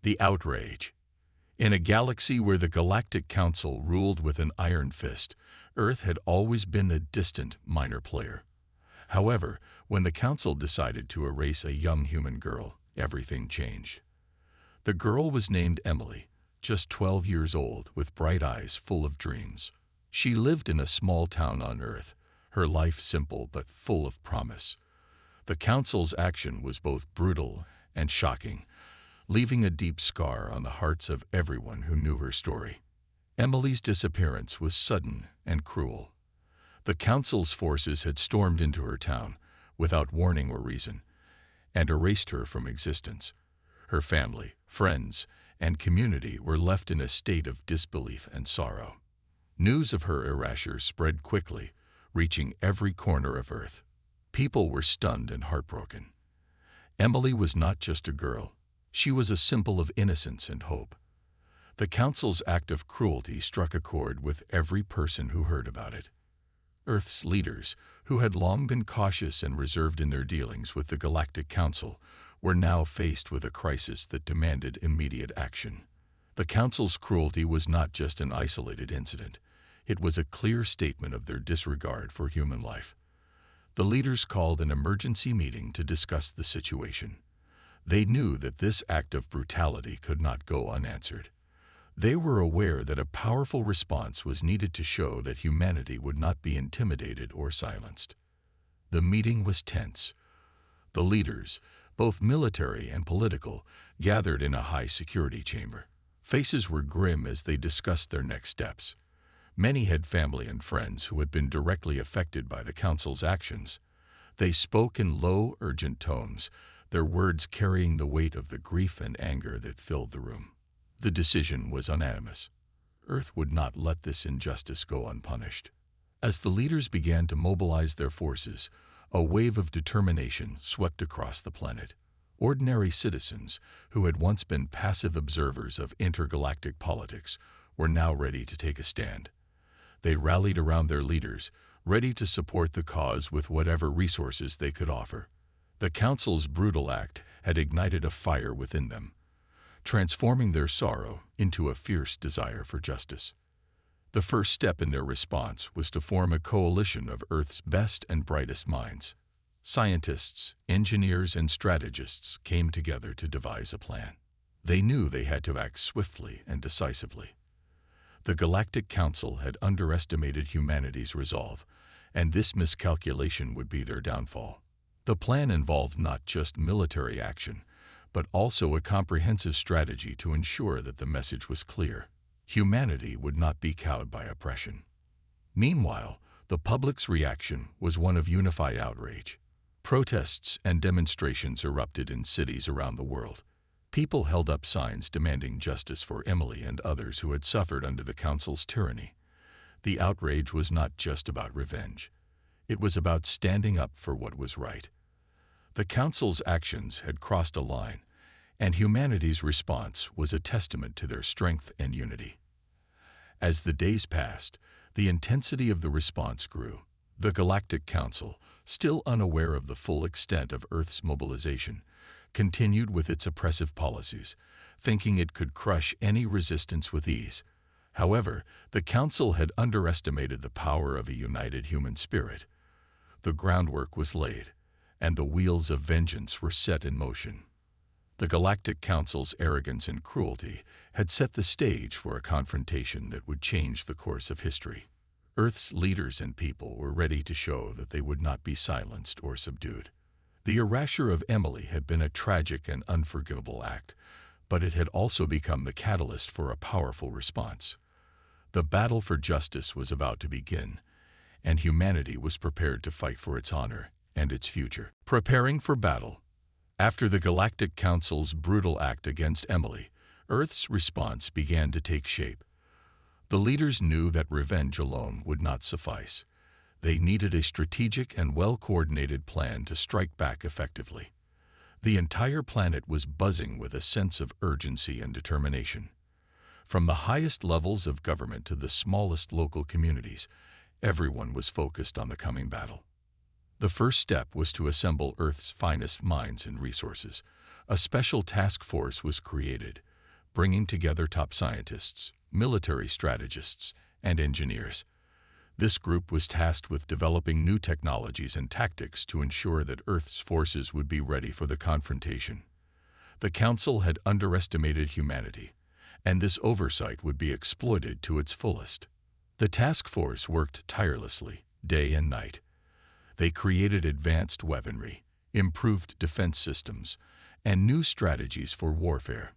The outrage. In a galaxy where the Galactic Council ruled with an iron fist, Earth had always been a distant, minor player. However, when the Council decided to erase a young human girl, everything changed. The girl was named Emily, just 12 years old, with bright eyes full of dreams. She lived in a small town on Earth, her life simple but full of promise. The Council's action was both brutal and shocking, leaving a deep scar on the hearts of everyone who knew her story. Emily's disappearance was sudden and cruel. The Council's forces had stormed into her town, without warning or reason, and erased her from existence. Her family, friends, and community were left in a state of disbelief and sorrow. News of her erasure spread quickly, reaching every corner of Earth. People were stunned and heartbroken. Emily was not just a girl. She was a symbol of innocence and hope. The Council's act of cruelty struck a chord with every person who heard about it. Earth's leaders, who had long been cautious and reserved in their dealings with the Galactic Council, were now faced with a crisis that demanded immediate action. The Council's cruelty was not just an isolated incident. It was a clear statement of their disregard for human life. The leaders called an emergency meeting to discuss the situation. They knew that this act of brutality could not go unanswered. They were aware that a powerful response was needed to show that humanity would not be intimidated or silenced. The meeting was tense. The leaders, both military and political, gathered in a high-security chamber. Faces were grim as they discussed their next steps. Many had family and friends who had been directly affected by the Council's actions. They spoke in low, urgent tones, their words carrying the weight of the grief and anger that filled the room. The decision was unanimous. Earth would not let this injustice go unpunished. As the leaders began to mobilize their forces, a wave of determination swept across the planet. Ordinary citizens, who had once been passive observers of intergalactic politics, were now ready to take a stand. They rallied around their leaders, ready to support the cause with whatever resources they could offer. The Council's brutal act had ignited a fire within them, transforming their sorrow into a fierce desire for justice. The first step in their response was to form a coalition of Earth's best and brightest minds. Scientists, engineers, and strategists came together to devise a plan. They knew they had to act swiftly and decisively. The Galactic Council had underestimated humanity's resolve, and this miscalculation would be their downfall. The plan involved not just military action, but also a comprehensive strategy to ensure that the message was clear. Humanity would not be cowed by oppression. Meanwhile, the public's reaction was one of unified outrage. Protests and demonstrations erupted in cities around the world. People held up signs demanding justice for Emily and others who had suffered under the Council's tyranny. The outrage was not just about revenge. It was about standing up for what was right. The Council's actions had crossed a line, and humanity's response was a testament to their strength and unity. As the days passed, the intensity of the response grew. The Galactic Council, still unaware of the full extent of Earth's mobilization, continued with its oppressive policies, thinking it could crush any resistance with ease. However, the Council had underestimated the power of a united human spirit. The groundwork was laid, and the wheels of vengeance were set in motion. The Galactic Council's arrogance and cruelty had set the stage for a confrontation that would change the course of history. Earth's leaders and people were ready to show that they would not be silenced or subdued. The erasure of Emily had been a tragic and unforgivable act, but it had also become the catalyst for a powerful response. The battle for justice was about to begin, and humanity was prepared to fight for its honor and its future. Preparing for battle. After the Galactic Council's brutal act against Emily, Earth's response began to take shape. The leaders knew that revenge alone would not suffice. They needed a strategic and well-coordinated plan to strike back effectively. The entire planet was buzzing with a sense of urgency and determination. From the highest levels of government to the smallest local communities, everyone was focused on the coming battle. The first step was to assemble Earth's finest minds and resources. A special task force was created, bringing together top scientists, military strategists, and engineers. This group was tasked with developing new technologies and tactics to ensure that Earth's forces would be ready for the confrontation. The Council had underestimated humanity, and this oversight would be exploited to its fullest. The task force worked tirelessly, day and night. They created advanced weaponry, improved defense systems, and new strategies for warfare.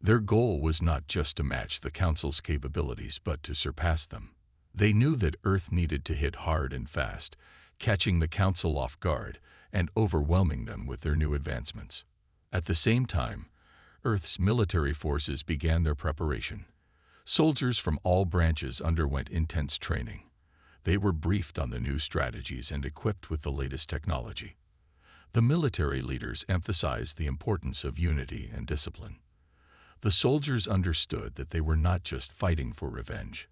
Their goal was not just to match the Council's capabilities, but to surpass them. They knew that Earth needed to hit hard and fast, catching the Council off guard and overwhelming them with their new advancements. At the same time, Earth's military forces began their preparation. Soldiers from all branches underwent intense training. They were briefed on the new strategies and equipped with the latest technology. The military leaders emphasized the importance of unity and discipline. The soldiers understood that they were not just fighting for revenge.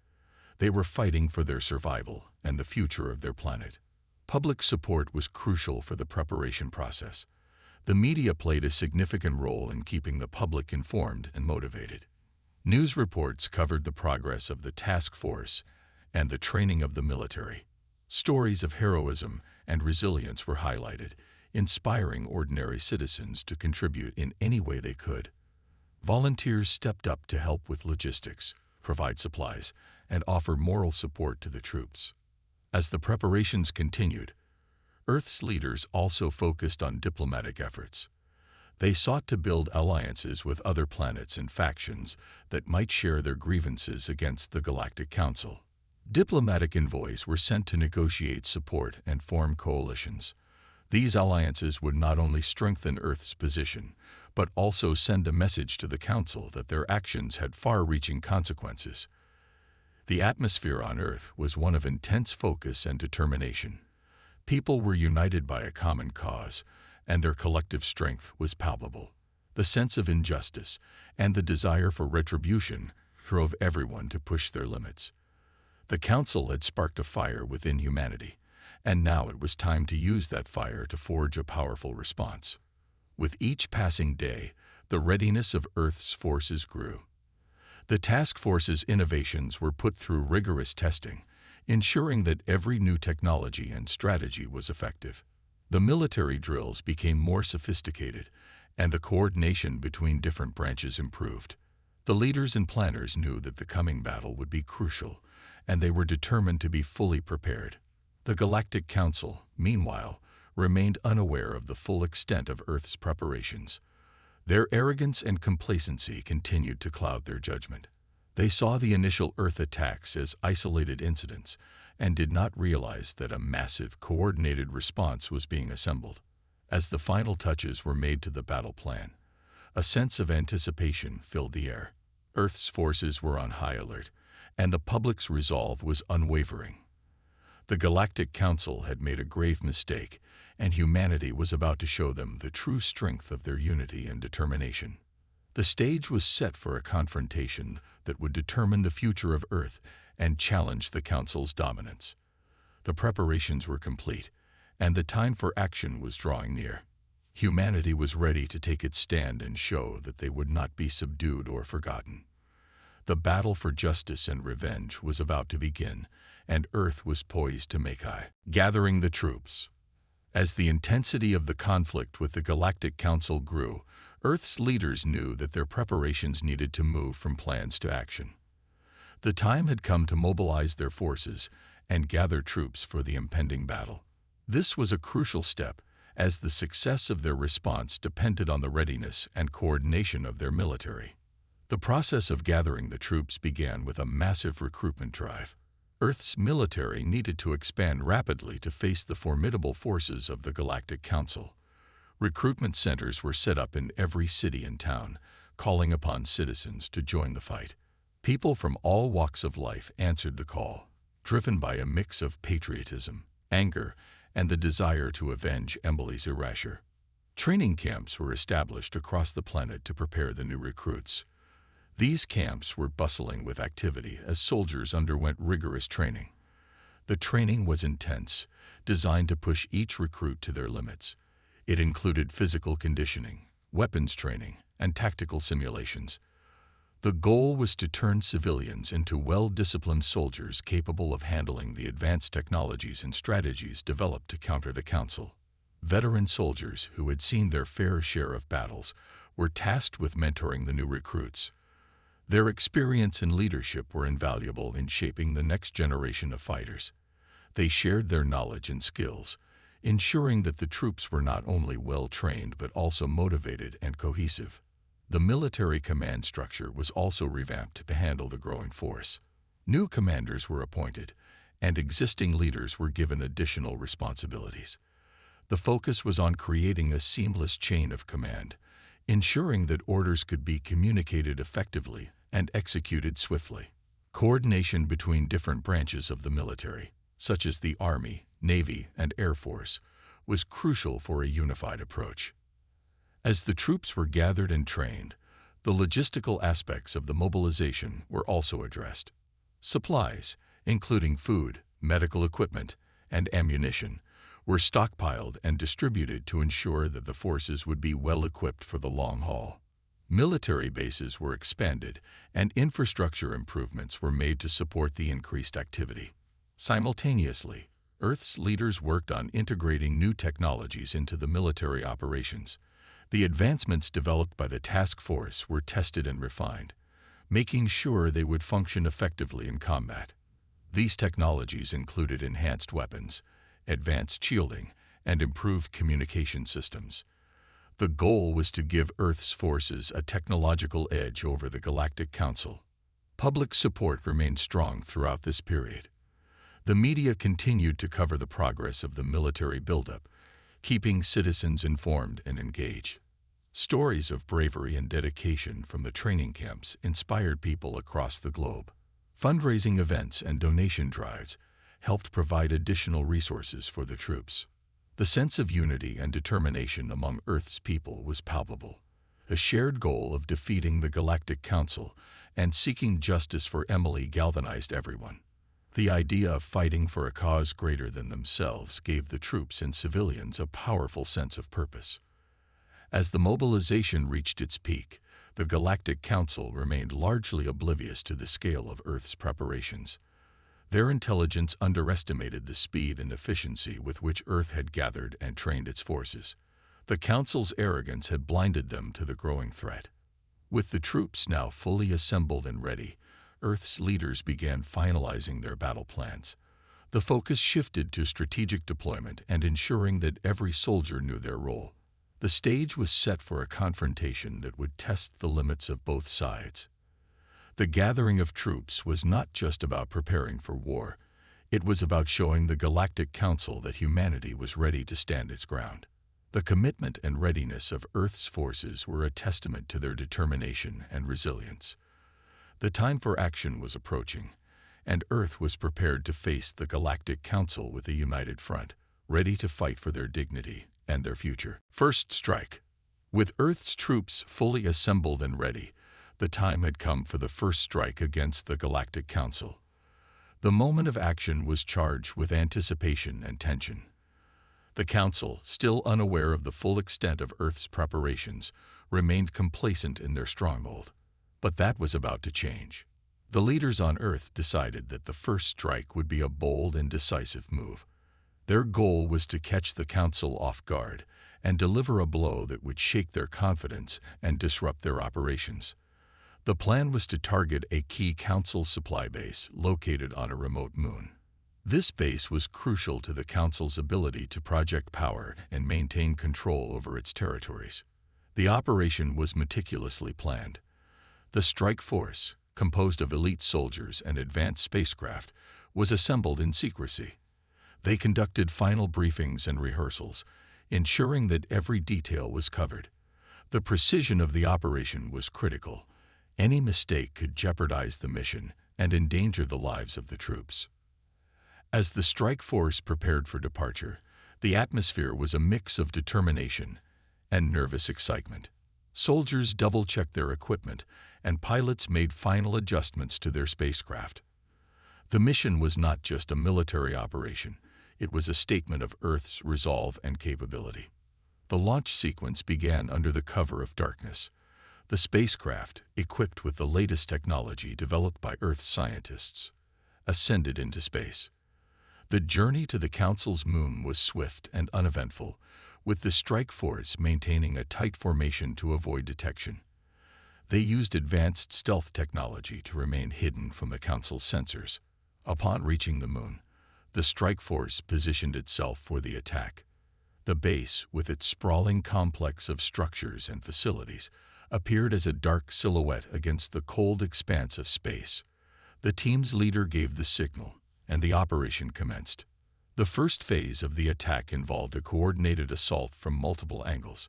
They were fighting for their survival and the future of their planet. Public support was crucial for the preparation process. The media played a significant role in keeping the public informed and motivated. News reports covered the progress of the task force and the training of the military. Stories of heroism and resilience were highlighted, inspiring ordinary citizens to contribute in any way they could. Volunteers stepped up to help with logistics, provide supplies, and offer moral support to the troops. As the preparations continued, Earth's leaders also focused on diplomatic efforts. They sought to build alliances with other planets and factions that might share their grievances against the Galactic Council. Diplomatic envoys were sent to negotiate support and form coalitions. These alliances would not only strengthen Earth's position, but also send a message to the Council that their actions had far-reaching consequences. The atmosphere on Earth was one of intense focus and determination. People were united by a common cause, and their collective strength was palpable. The sense of injustice and the desire for retribution drove everyone to push their limits. The Council had sparked a fire within humanity, and now it was time to use that fire to forge a powerful response. With each passing day, the readiness of Earth's forces grew. The task force's innovations were put through rigorous testing, ensuring that every new technology and strategy was effective. The military drills became more sophisticated, and the coordination between different branches improved. The leaders and planners knew that the coming battle would be crucial, and they were determined to be fully prepared. The Galactic Council, meanwhile, remained unaware of the full extent of Earth's preparations. Their arrogance and complacency continued to cloud their judgment. They saw the initial Earth attacks as isolated incidents and did not realize that a massive, coordinated response was being assembled. As the final touches were made to the battle plan, a sense of anticipation filled the air. Earth's forces were on high alert, and the public's resolve was unwavering. The Galactic Council had made a grave mistake, and humanity was about to show them the true strength of their unity and determination. The stage was set for a confrontation that would determine the future of Earth and challenge the Council's dominance. The preparations were complete, and the time for action was drawing near. Humanity was ready to take its stand and show that they would not be subdued or forgotten. The battle for justice and revenge was about to begin, and Earth was poised to make high. Gathering the troops. As the intensity of the conflict with the Galactic Council grew, Earth's leaders knew that their preparations needed to move from plans to action. The time had come to mobilize their forces and gather troops for the impending battle. This was a crucial step, as the success of their response depended on the readiness and coordination of their military. The process of gathering the troops began with a massive recruitment drive. Earth's military needed to expand rapidly to face the formidable forces of the Galactic Council. Recruitment centers were set up in every city and town, calling upon citizens to join the fight. People from all walks of life answered the call, driven by a mix of patriotism, anger, and the desire to avenge Emily's erasure. Training camps were established across the planet to prepare the new recruits. These camps were bustling with activity as soldiers underwent rigorous training. The training was intense, designed to push each recruit to their limits. It included physical conditioning, weapons training, and tactical simulations. The goal was to turn civilians into well-disciplined soldiers capable of handling the advanced technologies and strategies developed to counter the Council. Veteran soldiers who had seen their fair share of battles were tasked with mentoring the new recruits. Their experience and leadership were invaluable in shaping the next generation of fighters. They shared their knowledge and skills, ensuring that the troops were not only well-trained but also motivated and cohesive. The military command structure was also revamped to handle the growing force. New commanders were appointed, and existing leaders were given additional responsibilities. The focus was on creating a seamless chain of command, ensuring that orders could be communicated effectively and executed swiftly. Coordination between different branches of the military, such as the Army, Navy, and Air Force, was crucial for a unified approach. As the troops were gathered and trained, the logistical aspects of the mobilization were also addressed. Supplies, including food, medical equipment, and ammunition, were stockpiled and distributed to ensure that the forces would be well equipped for the long haul. Military bases were expanded, and infrastructure improvements were made to support the increased activity. Simultaneously, Earth's leaders worked on integrating new technologies into the military operations. The advancements developed by the task force were tested and refined, making sure they would function effectively in combat. These technologies included enhanced weapons, advanced shielding, and improved communication systems. The goal was to give Earth's forces a technological edge over the Galactic Council. Public support remained strong throughout this period. The media continued to cover the progress of the military buildup, keeping citizens informed and engaged. Stories of bravery and dedication from the training camps inspired people across the globe. Fundraising events and donation drives helped provide additional resources for the troops. The sense of unity and determination among Earth's people was palpable. A shared goal of defeating the Galactic Council and seeking justice for Emily galvanized everyone. The idea of fighting for a cause greater than themselves gave the troops and civilians a powerful sense of purpose. As the mobilization reached its peak, the Galactic Council remained largely oblivious to the scale of Earth's preparations. Their intelligence underestimated the speed and efficiency with which Earth had gathered and trained its forces. The Council's arrogance had blinded them to the growing threat. With the troops now fully assembled and ready, Earth's leaders began finalizing their battle plans. The focus shifted to strategic deployment and ensuring that every soldier knew their role. The stage was set for a confrontation that would test the limits of both sides. The gathering of troops was not just about preparing for war. It was about showing the Galactic Council that humanity was ready to stand its ground. The commitment and readiness of Earth's forces were a testament to their determination and resilience. The time for action was approaching, and Earth was prepared to face the Galactic Council with a united front, ready to fight for their dignity and their future. First strike. With Earth's troops fully assembled and ready, the time had come for the first strike against the Galactic Council. The moment of action was charged with anticipation and tension. The Council, still unaware of the full extent of Earth's preparations, remained complacent in their stronghold. But that was about to change. The leaders on Earth decided that the first strike would be a bold and decisive move. Their goal was to catch the Council off guard and deliver a blow that would shake their confidence and disrupt their operations. The plan was to target a key Council supply base located on a remote moon. This base was crucial to the Council's ability to project power and maintain control over its territories. The operation was meticulously planned. The strike force, composed of elite soldiers and advanced spacecraft, was assembled in secrecy. They conducted final briefings and rehearsals, ensuring that every detail was covered. The precision of the operation was critical. Any mistake could jeopardize the mission and endanger the lives of the troops. As the strike force prepared for departure, the atmosphere was a mix of determination and nervous excitement. Soldiers double-checked their equipment, and pilots made final adjustments to their spacecraft. The mission was not just a military operation. It was a statement of Earth's resolve and capability. The launch sequence began under the cover of darkness. The spacecraft, equipped with the latest technology developed by Earth's scientists, ascended into space. The journey to the Council's moon was swift and uneventful, with the strike force maintaining a tight formation to avoid detection. They used advanced stealth technology to remain hidden from the Council's sensors. Upon reaching the moon, the strike force positioned itself for the attack. The base, with its sprawling complex of structures and facilities, appeared as a dark silhouette against the cold expanse of space. The team's leader gave the signal, and the operation commenced. The first phase of the attack involved a coordinated assault from multiple angles.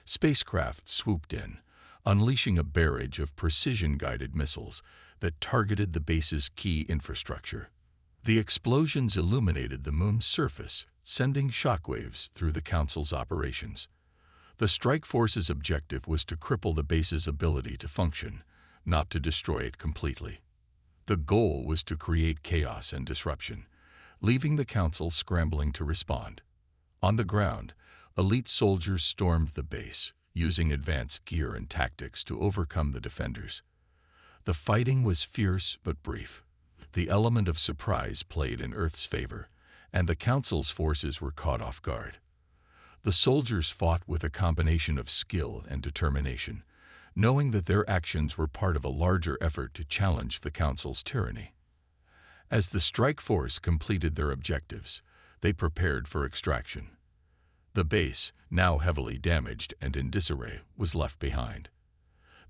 Spacecraft swooped in, unleashing a barrage of precision-guided missiles that targeted the base's key infrastructure. The explosions illuminated the moon's surface, sending shockwaves through the Council's operations. The strike force's objective was to cripple the base's ability to function, not to destroy it completely. The goal was to create chaos and disruption, leaving the Council scrambling to respond. On the ground, elite soldiers stormed the base, using advanced gear and tactics to overcome the defenders. The fighting was fierce but brief. The element of surprise played in Earth's favor, and the Council's forces were caught off guard. The soldiers fought with a combination of skill and determination, knowing that their actions were part of a larger effort to challenge the Council's tyranny. As the strike force completed their objectives, they prepared for extraction. The base, now heavily damaged and in disarray, was left behind.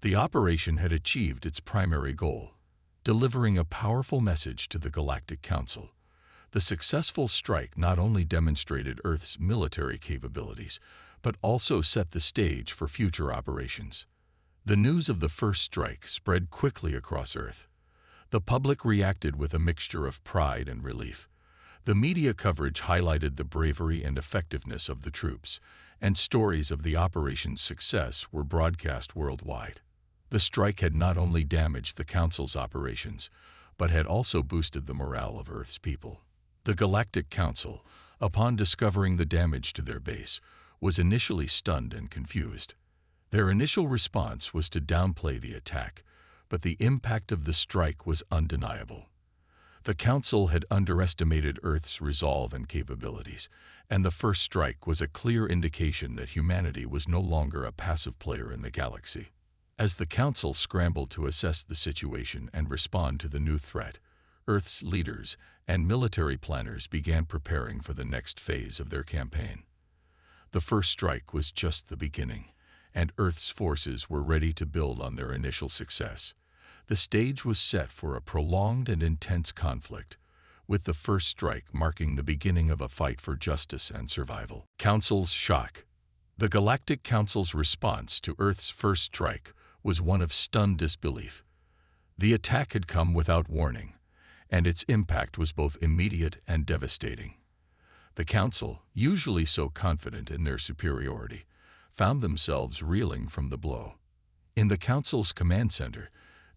The operation had achieved its primary goal, delivering a powerful message to the Galactic Council. The successful strike not only demonstrated Earth's military capabilities, but also set the stage for future operations. The news of the first strike spread quickly across Earth. The public reacted with a mixture of pride and relief. The media coverage highlighted the bravery and effectiveness of the troops, and stories of the operation's success were broadcast worldwide. The strike had not only damaged the Council's operations, but had also boosted the morale of Earth's people. The Galactic Council, upon discovering the damage to their base, was initially stunned and confused. Their initial response was to downplay the attack, but the impact of the strike was undeniable. The Council had underestimated Earth's resolve and capabilities, and the first strike was a clear indication that humanity was no longer a passive player in the galaxy. As the Council scrambled to assess the situation and respond to the new threat, Earth's leaders and military planners began preparing for the next phase of their campaign. The first strike was just the beginning, and Earth's forces were ready to build on their initial success. The stage was set for a prolonged and intense conflict, with the first strike marking the beginning of a fight for justice and survival. Council's shock. The Galactic Council's response to Earth's first strike was one of stunned disbelief. The attack had come without warning, and its impact was both immediate and devastating. The Council, usually so confident in their superiority, found themselves reeling from the blow. In the Council's command center,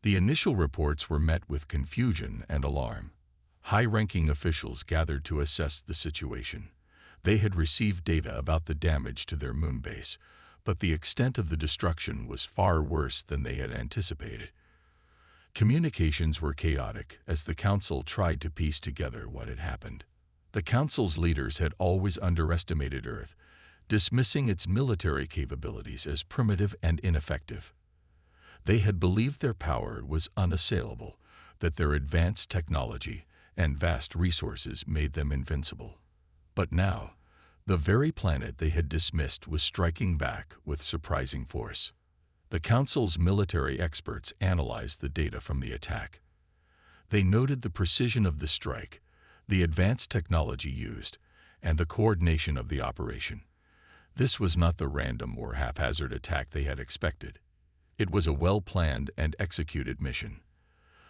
the initial reports were met with confusion and alarm. High-ranking officials gathered to assess the situation. They had received data about the damage to their moon base, but the extent of the destruction was far worse than they had anticipated. Communications were chaotic as the Council tried to piece together what had happened. The Council's leaders had always underestimated Earth, dismissing its military capabilities as primitive and ineffective. They had believed their power was unassailable, that their advanced technology and vast resources made them invincible. But now, the very planet they had dismissed was striking back with surprising force. The Council's military experts analyzed the data from the attack. They noted the precision of the strike, the advanced technology used, and the coordination of the operation. This was not the random or haphazard attack they had expected. It was a well-planned and executed mission.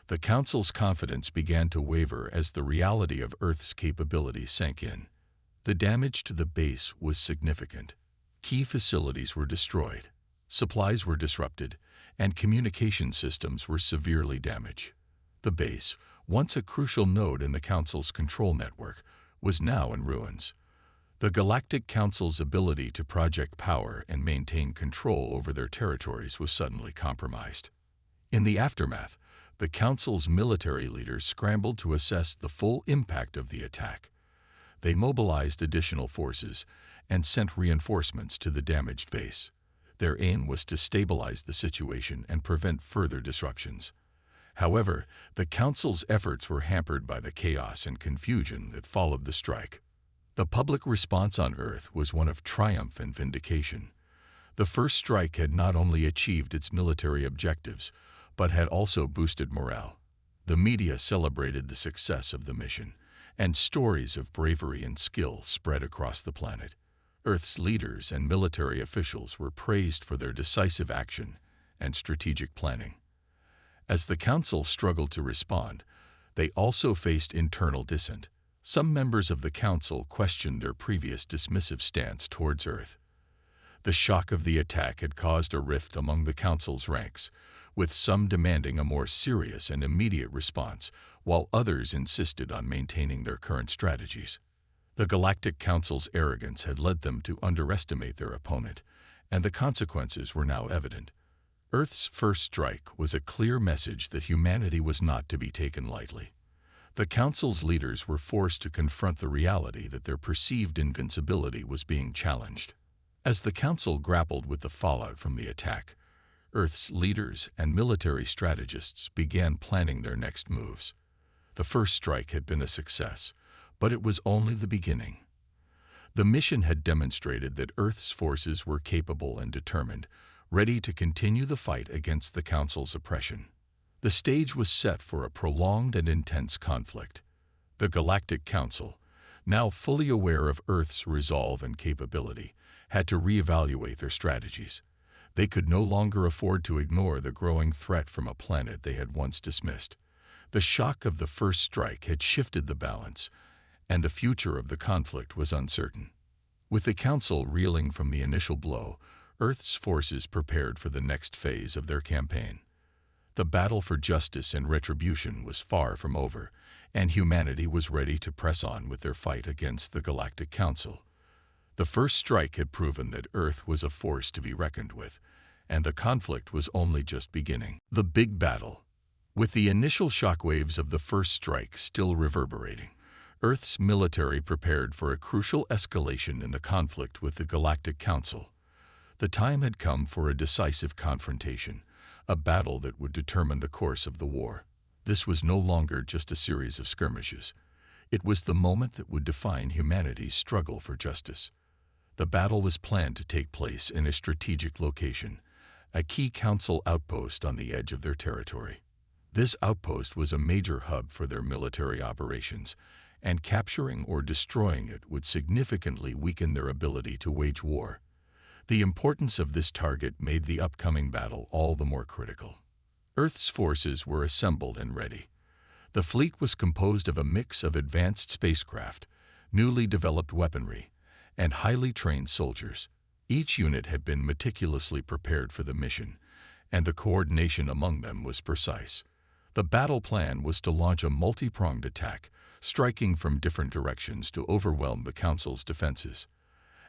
The Council's confidence began to waver as the reality of Earth's capabilities sank in. The damage to the base was significant. Key facilities were destroyed, supplies were disrupted, and communication systems were severely damaged. The base, once a crucial node in the Council's control network, was now in ruins. The Galactic Council's ability to project power and maintain control over their territories was suddenly compromised. In the aftermath, the Council's military leaders scrambled to assess the full impact of the attack. They mobilized additional forces and sent reinforcements to the damaged base. Their aim was to stabilize the situation and prevent further disruptions. However, the Council's efforts were hampered by the chaos and confusion that followed the strike. The public response on Earth was one of triumph and vindication. The first strike had not only achieved its military objectives, but had also boosted morale. The media celebrated the success of the mission, and stories of bravery and skill spread across the planet. Earth's leaders and military officials were praised for their decisive action and strategic planning. As the Council struggled to respond, they also faced internal dissent. Some members of the Council questioned their previous dismissive stance towards Earth. The shock of the attack had caused a rift among the Council's ranks, with some demanding a more serious and immediate response, while others insisted on maintaining their current strategies. The Galactic Council's arrogance had led them to underestimate their opponent, and the consequences were now evident. Earth's first strike was a clear message that humanity was not to be taken lightly. The Council's leaders were forced to confront the reality that their perceived invincibility was being challenged. As the Council grappled with the fallout from the attack, Earth's leaders and military strategists began planning their next moves. The first strike had been a success, but it was only the beginning. The mission had demonstrated that Earth's forces were capable and determined, ready to continue the fight against the Council's oppression. The stage was set for a prolonged and intense conflict. The Galactic Council, now fully aware of Earth's resolve and capability, had to reevaluate their strategies. They could no longer afford to ignore the growing threat from a planet they had once dismissed. The shock of the first strike had shifted the balance, and the future of the conflict was uncertain. With the Council reeling from the initial blow, Earth's forces prepared for the next phase of their campaign. The battle for justice and retribution was far from over, and humanity was ready to press on with their fight against the Galactic Council. The first strike had proven that Earth was a force to be reckoned with, and the conflict was only just beginning. The big battle. With the initial shockwaves of the first strike still reverberating, Earth's military prepared for a crucial escalation in the conflict with the Galactic Council. The time had come for a decisive confrontation, a battle that would determine the course of the war. This was no longer just a series of skirmishes. It was the moment that would define humanity's struggle for justice. The battle was planned to take place in a strategic location, a key Council outpost on the edge of their territory. This outpost was a major hub for their military operations, and capturing or destroying it would significantly weaken their ability to wage war. The importance of this target made the upcoming battle all the more critical. Earth's forces were assembled and ready. The fleet was composed of a mix of advanced spacecraft, newly developed weaponry, and highly trained soldiers. Each unit had been meticulously prepared for the mission, and the coordination among them was precise. The battle plan was to launch a multi-pronged attack, striking from different directions to overwhelm the Council's defenses.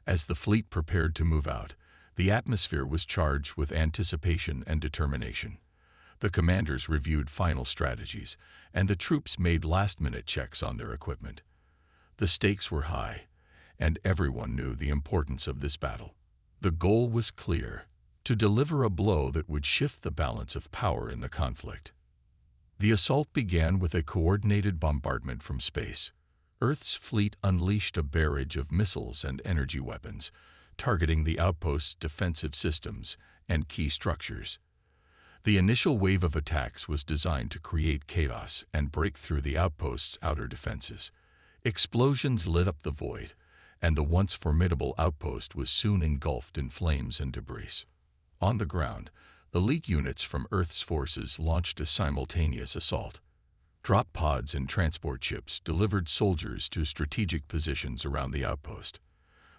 As the fleet prepared to move out, the atmosphere was charged with anticipation and determination. The commanders reviewed final strategies, and the troops made last-minute checks on their equipment. The stakes were high, and everyone knew the importance of this battle. The goal was clear: to deliver a blow that would shift the balance of power in the conflict. The assault began with a coordinated bombardment from space. Earth's fleet unleashed a barrage of missiles and energy weapons, targeting the outpost's defensive systems and key structures. The initial wave of attacks was designed to create chaos and break through the outpost's outer defenses. Explosions lit up the void, and the once formidable outpost was soon engulfed in flames and debris. On the ground, elite units from Earth's forces launched a simultaneous assault. Drop pods and transport ships delivered soldiers to strategic positions around the outpost.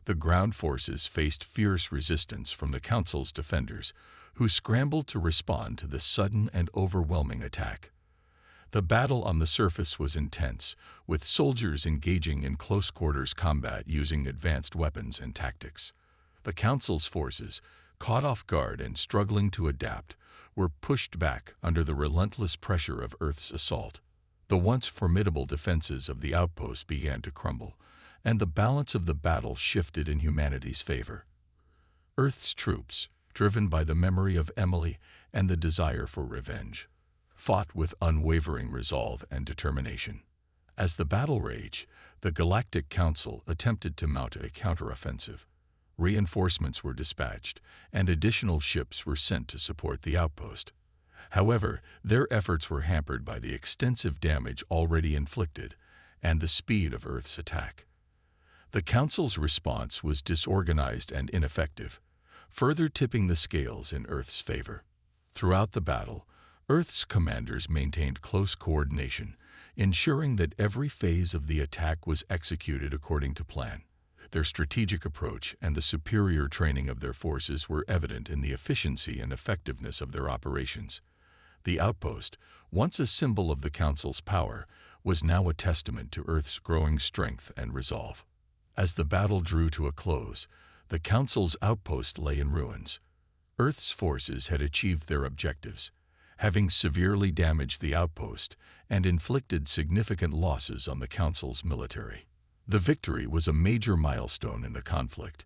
The ground forces faced fierce resistance from the Council's defenders, who scrambled to respond to the sudden and overwhelming attack. The battle on the surface was intense, with soldiers engaging in close-quarters combat using advanced weapons and tactics. The Council's forces, caught off guard and struggling to adapt, were pushed back under the relentless pressure of Earth's assault. The once formidable defenses of the outpost began to crumble, and the balance of the battle shifted in humanity's favor. Earth's troops, driven by the memory of Emily and the desire for revenge, fought with unwavering resolve and determination. As the battle raged, the Galactic Council attempted to mount a counteroffensive. Reinforcements were dispatched, and additional ships were sent to support the outpost. However, their efforts were hampered by the extensive damage already inflicted and the speed of Earth's attack. The Council's response was disorganized and ineffective, further tipping the scales in Earth's favor. Throughout the battle, Earth's commanders maintained close coordination, ensuring that every phase of the attack was executed according to plan. Their strategic approach and the superior training of their forces were evident in the efficiency and effectiveness of their operations. The outpost, once a symbol of the Council's power, was now a testament to Earth's growing strength and resolve. As the battle drew to a close, the Council's outpost lay in ruins. Earth's forces had achieved their objectives, having severely damaged the outpost and inflicted significant losses on the Council's military. The victory was a major milestone in the conflict,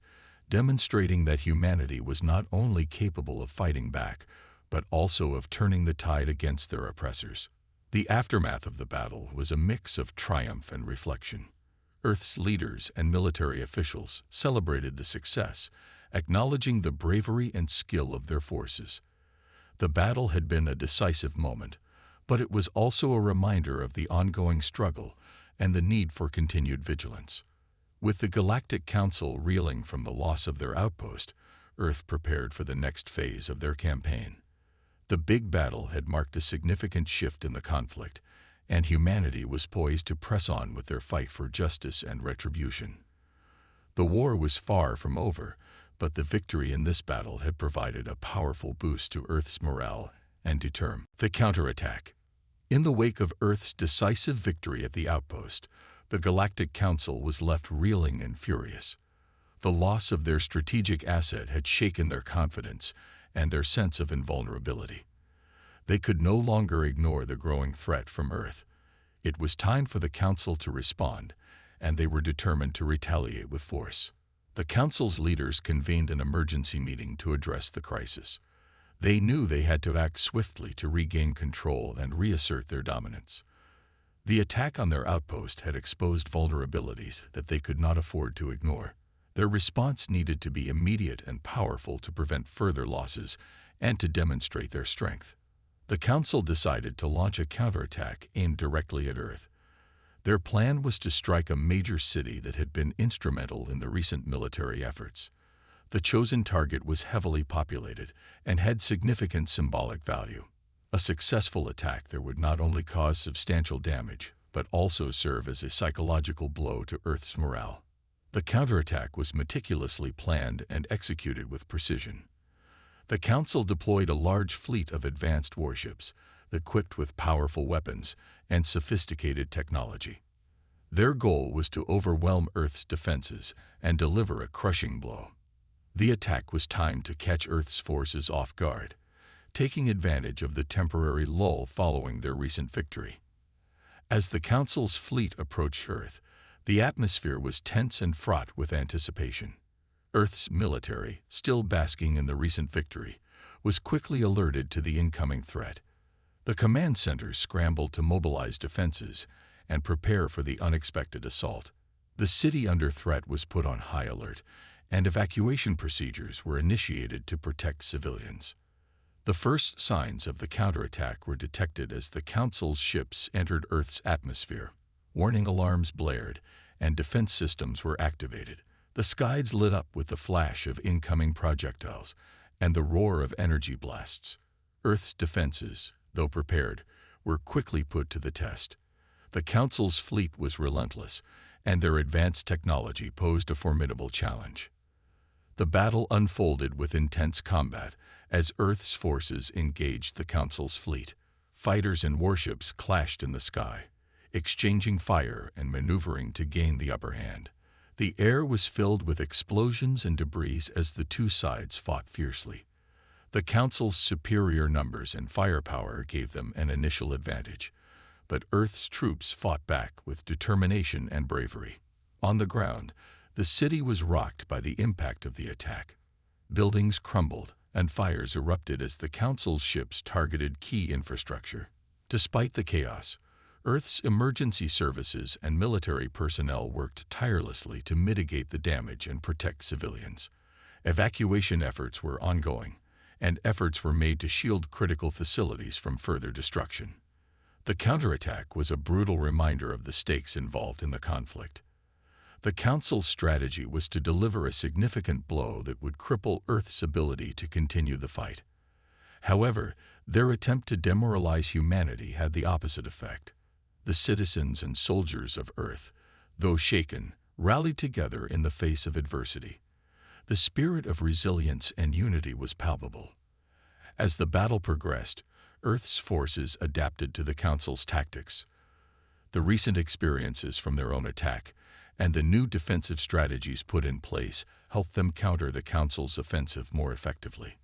demonstrating that humanity was not only capable of fighting back, but also of turning the tide against their oppressors. The aftermath of the battle was a mix of triumph and reflection. Earth's leaders and military officials celebrated the success, acknowledging the bravery and skill of their forces. The battle had been a decisive moment, but it was also a reminder of the ongoing struggle and the need for continued vigilance. With the Galactic Council reeling from the loss of their outpost, Earth prepared for the next phase of their campaign. The big battle had marked a significant shift in the conflict, and humanity was poised to press on with their fight for justice and retribution. The war was far from over, but the victory in this battle had provided a powerful boost to Earth's morale and determined the counterattack. In the wake of Earth's decisive victory at the outpost, the Galactic Council was left reeling and furious. The loss of their strategic asset had shaken their confidence and their sense of invulnerability. They could no longer ignore the growing threat from Earth. It was time for the Council to respond, and they were determined to retaliate with force. The Council's leaders convened an emergency meeting to address the crisis. They knew they had to act swiftly to regain control and reassert their dominance. The attack on their outpost had exposed vulnerabilities that they could not afford to ignore. Their response needed to be immediate and powerful to prevent further losses and to demonstrate their strength. The Council decided to launch a counterattack aimed directly at Earth. Their plan was to strike a major city that had been instrumental in the recent military efforts. The chosen target was heavily populated and had significant symbolic value. A successful attack there would not only cause substantial damage, but also serve as a psychological blow to Earth's morale. The counterattack was meticulously planned and executed with precision. The Council deployed a large fleet of advanced warships, equipped with powerful weapons and sophisticated technology. Their goal was to overwhelm Earth's defenses and deliver a crushing blow. The attack was timed to catch Earth's forces off guard, taking advantage of the temporary lull following their recent victory. As the Council's fleet approached Earth, the atmosphere was tense and fraught with anticipation. Earth's military, still basking in the recent victory, was quickly alerted to the incoming threat. The command centers scrambled to mobilize defenses and prepare for the unexpected assault. The city under threat was put on high alert, and evacuation procedures were initiated to protect civilians. The first signs of the counterattack were detected as the Council's ships entered Earth's atmosphere. Warning alarms blared, and defense systems were activated. The skies lit up with the flash of incoming projectiles and the roar of energy blasts. Earth's defenses, though prepared, were quickly put to the test. The Council's fleet was relentless, and their advanced technology posed a formidable challenge. The battle unfolded with intense combat as Earth's forces engaged the Council's fleet. Fighters and warships clashed in the sky, exchanging fire and maneuvering to gain the upper hand. The air was filled with explosions and debris as the two sides fought fiercely. The Council's superior numbers and firepower gave them an initial advantage, but Earth's troops fought back with determination and bravery. On the ground, the city was rocked by the impact of the attack. Buildings crumbled and fires erupted as the Council's ships targeted key infrastructure. Despite the chaos, Earth's emergency services and military personnel worked tirelessly to mitigate the damage and protect civilians. Evacuation efforts were ongoing, and efforts were made to shield critical facilities from further destruction. The counterattack was a brutal reminder of the stakes involved in the conflict. The Council's strategy was to deliver a significant blow that would cripple Earth's ability to continue the fight. However, their attempt to demoralize humanity had the opposite effect. The citizens and soldiers of Earth, though shaken, rallied together in the face of adversity. The spirit of resilience and unity was palpable. As the battle progressed, Earth's forces adapted to the Council's tactics. The recent experiences from their own attack and the new defensive strategies put in place helped them counter the Council's offensive more effectively.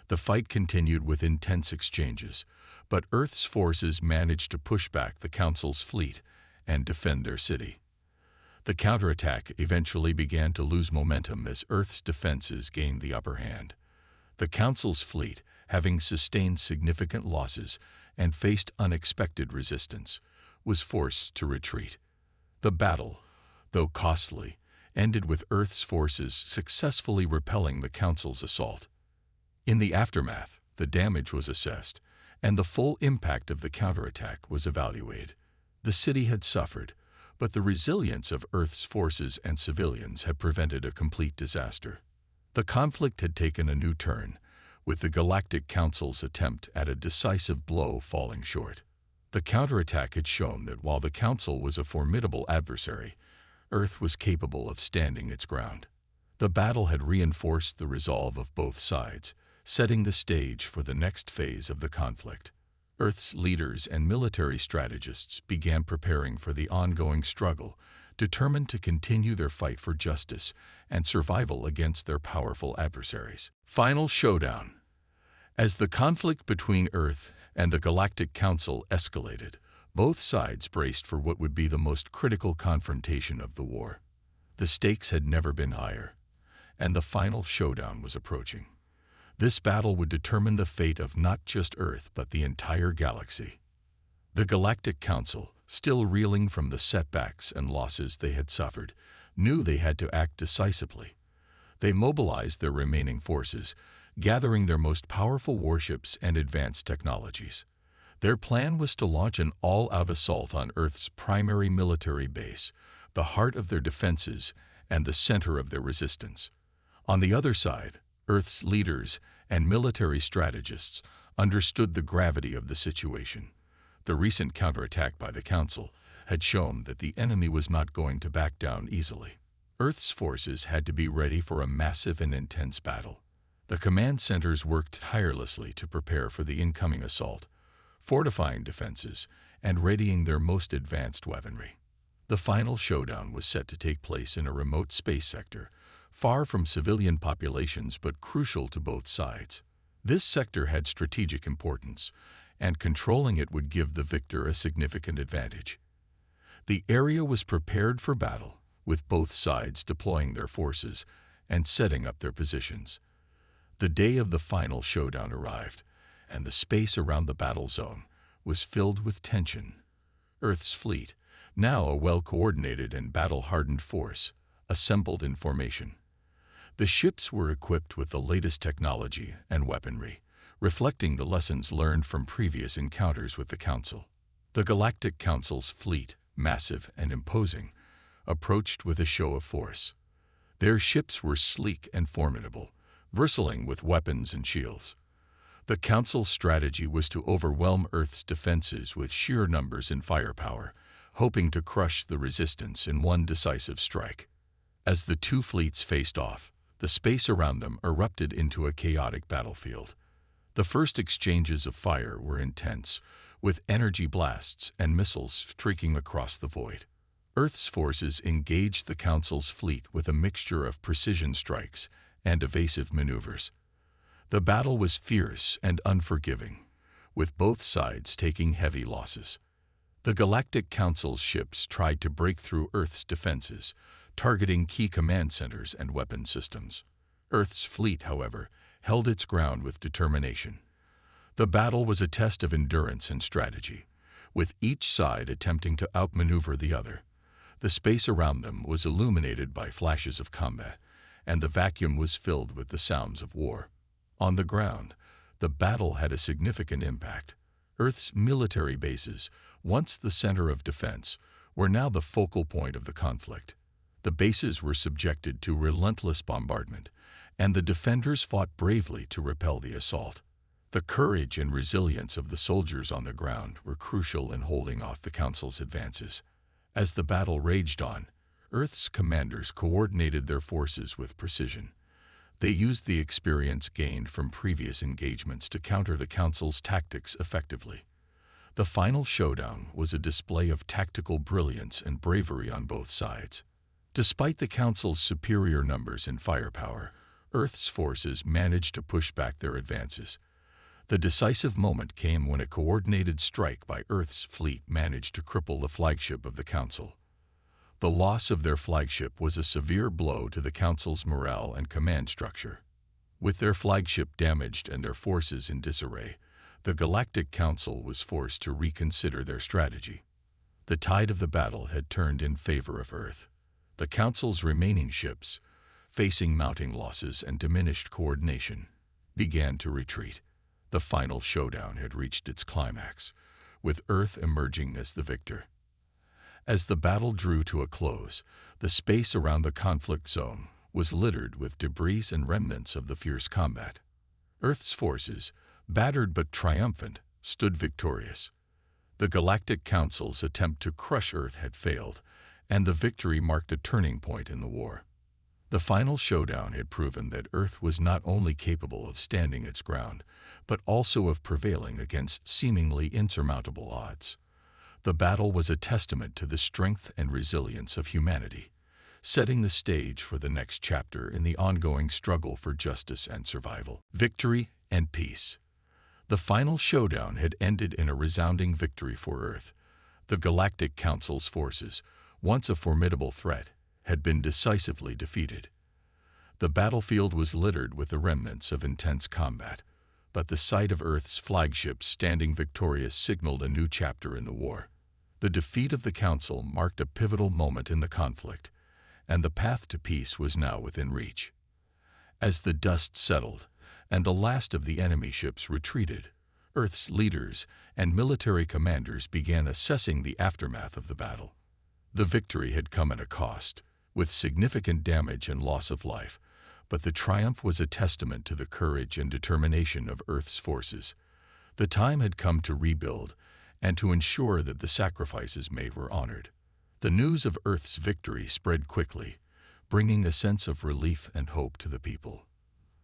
The fight continued with intense exchanges, but Earth's forces managed to push back the Council's fleet and defend their city. The counterattack eventually began to lose momentum as Earth's defenses gained the upper hand. The Council's fleet, having sustained significant losses and faced unexpected resistance, was forced to retreat. The battle, though costly, ended with Earth's forces successfully repelling the Council's assault. In the aftermath, the damage was assessed, and the full impact of the counterattack was evaluated. The city had suffered, but the resilience of Earth's forces and civilians had prevented a complete disaster. The conflict had taken a new turn, with the Galactic Council's attempt at a decisive blow falling short. The counterattack had shown that while the Council was a formidable adversary, Earth was capable of standing its ground. The battle had reinforced the resolve of both sides, setting the stage for the next phase of the conflict. Earth's leaders and military strategists began preparing for the ongoing struggle, determined to continue their fight for justice and survival against their powerful adversaries. Final showdown. As the conflict between Earth and the Galactic Council escalated, both sides braced for what would be the most critical confrontation of the war. The stakes had never been higher, and the final showdown was approaching. This battle would determine the fate of not just Earth but the entire galaxy. The Galactic Council, still reeling from the setbacks and losses they had suffered, knew they had to act decisively. They mobilized their remaining forces, gathering their most powerful warships and advanced technologies. Their plan was to launch an all-out assault on Earth's primary military base, the heart of their defenses and the center of their resistance. On the other side, Earth's leaders and military strategists understood the gravity of the situation. The recent counterattack by the Council had shown that the enemy was not going to back down easily. Earth's forces had to be ready for a massive and intense battle. The command centers worked tirelessly to prepare for the incoming assault, fortifying defenses and readying their most advanced weaponry. The final showdown was set to take place in a remote space sector, far from civilian populations but crucial to both sides. This sector had strategic importance, and controlling it would give the victor a significant advantage. The area was prepared for battle, with both sides deploying their forces and setting up their positions. The day of the final showdown arrived, and the space around the battle zone was filled with tension. Earth's fleet, now a well-coordinated and battle-hardened force, assembled in formation. The ships were equipped with the latest technology and weaponry, reflecting the lessons learned from previous encounters with the Council. The Galactic Council's fleet, massive and imposing, approached with a show of force. Their ships were sleek and formidable, bristling with weapons and shields. The Council's strategy was to overwhelm Earth's defenses with sheer numbers and firepower, hoping to crush the resistance in one decisive strike. As the two fleets faced off, the space around them erupted into a chaotic battlefield. The first exchanges of fire were intense, with energy blasts and missiles streaking across the void. Earth's forces engaged the Council's fleet with a mixture of precision strikes and evasive maneuvers. The battle was fierce and unforgiving, with both sides taking heavy losses. The Galactic Council's ships tried to break through Earth's defenses, targeting key command centers and weapon systems. Earth's fleet, however, held its ground with determination. The battle was a test of endurance and strategy, with each side attempting to outmaneuver the other. The space around them was illuminated by flashes of combat, and the vacuum was filled with the sounds of war. On the ground, the battle had a significant impact. Earth's military bases, once the center of defense, were now the focal point of the conflict. The bases were subjected to relentless bombardment, and the defenders fought bravely to repel the assault. The courage and resilience of the soldiers on the ground were crucial in holding off the Council's advances. As the battle raged on, Earth's commanders coordinated their forces with precision. They used the experience gained from previous engagements to counter the Council's tactics effectively. The final showdown was a display of tactical brilliance and bravery on both sides. Despite the Council's superior numbers and firepower, Earth's forces managed to push back their advances. The decisive moment came when a coordinated strike by Earth's fleet managed to cripple the flagship of the Council. The loss of their flagship was a severe blow to the Council's morale and command structure. With their flagship damaged and their forces in disarray, the Galactic Council was forced to reconsider their strategy. The tide of the battle had turned in favor of Earth. The Council's remaining ships, facing mounting losses and diminished coordination, began to retreat. The final showdown had reached its climax, with Earth emerging as the victor. As the battle drew to a close, the space around the conflict zone was littered with debris and remnants of the fierce combat. Earth's forces, battered but triumphant, stood victorious. The Galactic Council's attempt to crush Earth had failed, and the victory marked a turning point in the war. The final showdown had proven that Earth was not only capable of standing its ground, but also of prevailing against seemingly insurmountable odds. The battle was a testament to the strength and resilience of humanity, setting the stage for the next chapter in the ongoing struggle for justice and survival. Victory and peace. The final showdown had ended in a resounding victory for Earth. The Galactic Council's forces, once a formidable threat, had been decisively defeated. The battlefield was littered with the remnants of intense combat, but the sight of Earth's flagship standing victorious signaled a new chapter in the war. The defeat of the Council marked a pivotal moment in the conflict, and the path to peace was now within reach. As the dust settled, and the last of the enemy ships retreated, Earth's leaders and military commanders began assessing the aftermath of the battle. The victory had come at a cost, with significant damage and loss of life, but the triumph was a testament to the courage and determination of Earth's forces. The time had come to rebuild and to ensure that the sacrifices made were honored. The news of Earth's victory spread quickly, bringing a sense of relief and hope to the people.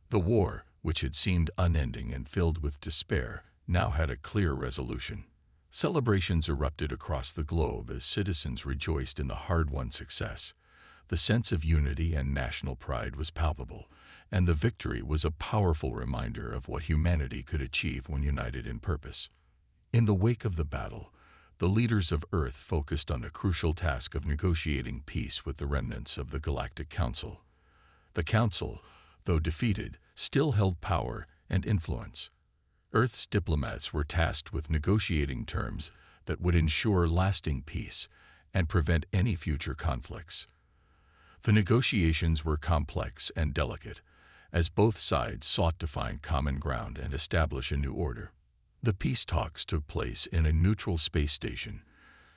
The war, which had seemed unending and filled with despair, now had a clear resolution. Celebrations erupted across the globe as citizens rejoiced in the hard-won success. The sense of unity and national pride was palpable, and the victory was a powerful reminder of what humanity could achieve when united in purpose. In the wake of the battle, the leaders of Earth focused on the crucial task of negotiating peace with the remnants of the Galactic Council. The Council, though defeated, still held power and influence. Earth's diplomats were tasked with negotiating terms that would ensure lasting peace and prevent any future conflicts. The negotiations were complex and delicate, as both sides sought to find common ground and establish a new order. The peace talks took place in a neutral space station,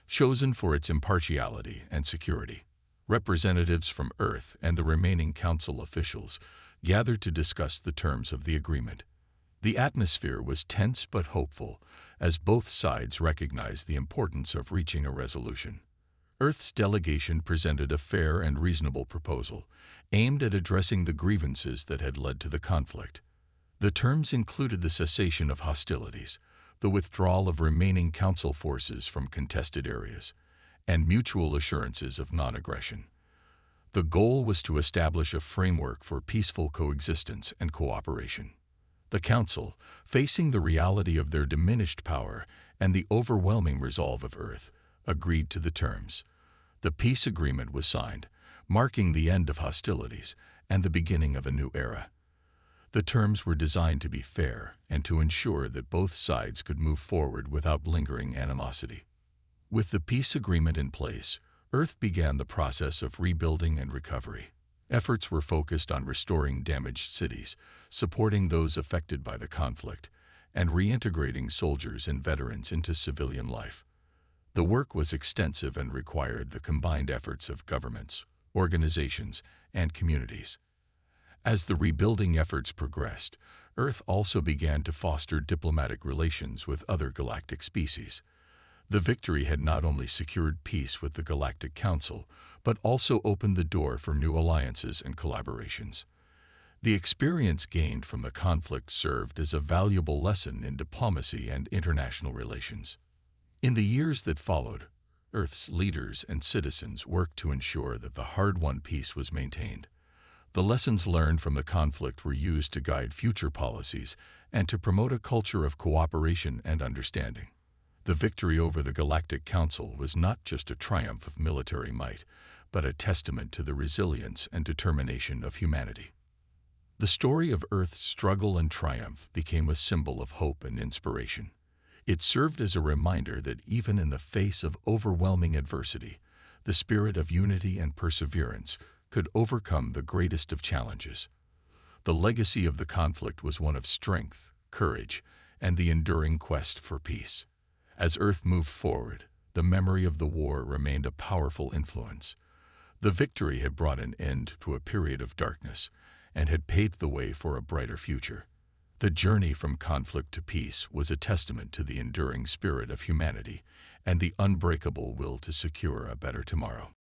chosen for its impartiality and security. Representatives from Earth and the remaining Council officials gathered to discuss the terms of the agreement. The atmosphere was tense but hopeful, as both sides recognized the importance of reaching a resolution. Earth's delegation presented a fair and reasonable proposal, aimed at addressing the grievances that had led to the conflict. The terms included the cessation of hostilities, the withdrawal of remaining Council forces from contested areas, and mutual assurances of non-aggression. The goal was to establish a framework for peaceful coexistence and cooperation. The Council, facing the reality of their diminished power and the overwhelming resolve of Earth, agreed to the terms. The peace agreement was signed, marking the end of hostilities and the beginning of a new era. The terms were designed to be fair and to ensure that both sides could move forward without lingering animosity. With the peace agreement in place, Earth began the process of rebuilding and recovery. Efforts were focused on restoring damaged cities, supporting those affected by the conflict, and reintegrating soldiers and veterans into civilian life. The work was extensive and required the combined efforts of governments, organizations, and communities. As the rebuilding efforts progressed, Earth also began to foster diplomatic relations with other galactic species. The victory had not only secured peace with the Galactic Council, but also opened the door for new alliances and collaborations. The experience gained from the conflict served as a valuable lesson in diplomacy and international relations. In the years that followed, Earth's leaders and citizens worked to ensure that the hard-won peace was maintained. The lessons learned from the conflict were used to guide future policies and to promote a culture of cooperation and understanding. The victory over the Galactic Council was not just a triumph of military might, but a testament to the resilience and determination of humanity. The story of Earth's struggle and triumph became a symbol of hope and inspiration. It served as a reminder that even in the face of overwhelming adversity, the spirit of unity and perseverance could overcome the greatest of challenges. The legacy of the conflict was one of strength, courage, and the enduring quest for peace. As Earth moved forward, the memory of the war remained a powerful influence. The victory had brought an end to a period of darkness and had paved the way for a brighter future. The journey from conflict to peace was a testament to the enduring spirit of humanity and the unbreakable will to secure a better tomorrow.